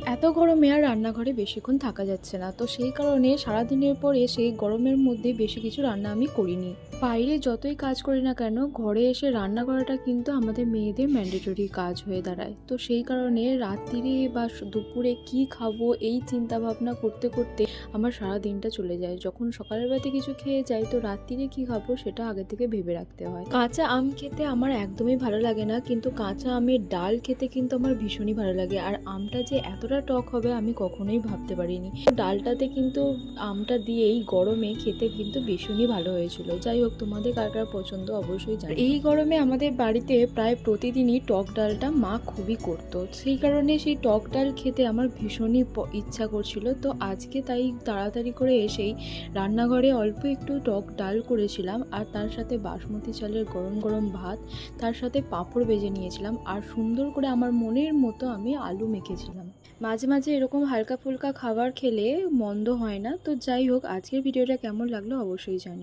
এত গরমে আর রান্নাঘরে বেশিক্ষণ থাকা যাচ্ছে না, তো সেই কারণে সারাদিনের পর এসে গরমের মধ্যে বেশি কিছু রান্না আমি করিনি। বাইরে যতই কাজ করি না কেন, ঘরে এসে রান্না করাটা কিন্তু আমাদের মেয়েদের ম্যান্ডেটরি কাজ হয়ে দাঁড়ায়। তো সেই কারণে রাত্রিরে বা দুপুরে কি খাবো এই চিন্তা ভাবনা করতে করতে আমার সারা দিনটা চলে যায়। যখন সকালের বেলাতে কিছু খেয়ে যাই, তো রাত্রিরে কি খাবো সেটা আগে থেকে ভেবে রাখতে হয়। কাঁচা আম খেতে আমার একদমই ভালো লাগে না, কিন্তু কাঁচা আমের ডাল খেতে কিন্তু আমার ভীষণই ভালো লাগে। আর আমটা যে এতটা টক হবে আমি কখনোই ভাবতে পারিনি। ডালটাতে কিন্তু আমটা দিয়েই গরমে খেতে কিন্তু ভীষণই ভালো হয়েছিল। যাই হোক, তোমাদের কার কার পছন্দ অবশ্যই জানি। এই গরমে আমাদের বাড়িতে প্রায় প্রতিদিনই টক ডালটা মা খুবই করতো, সেই কারণে সেই টক ডাল খেতে আমার ভীষণই ইচ্ছা করছিল। তো আজকে তাই তাড়াতাড়ি করে এসেই রান্নাঘরে অল্প একটু টক ডাল করেছিলাম, আর তার সাথে বাসমতি চালের গরম গরম ভাত, তার সাথে পাঁপড় ভেজে নিয়েছিলাম, আর সুন্দর করে আমার মনের মতো আমি আলু মেখেছিলাম। মাঝে মাঝে এরকম হালকা ফুলকা খাবার খেলে মন্দ হয় না। তো যাই হোক, আজকের ভিডিওটা কেমন লাগলো অবশ্যই জানিও।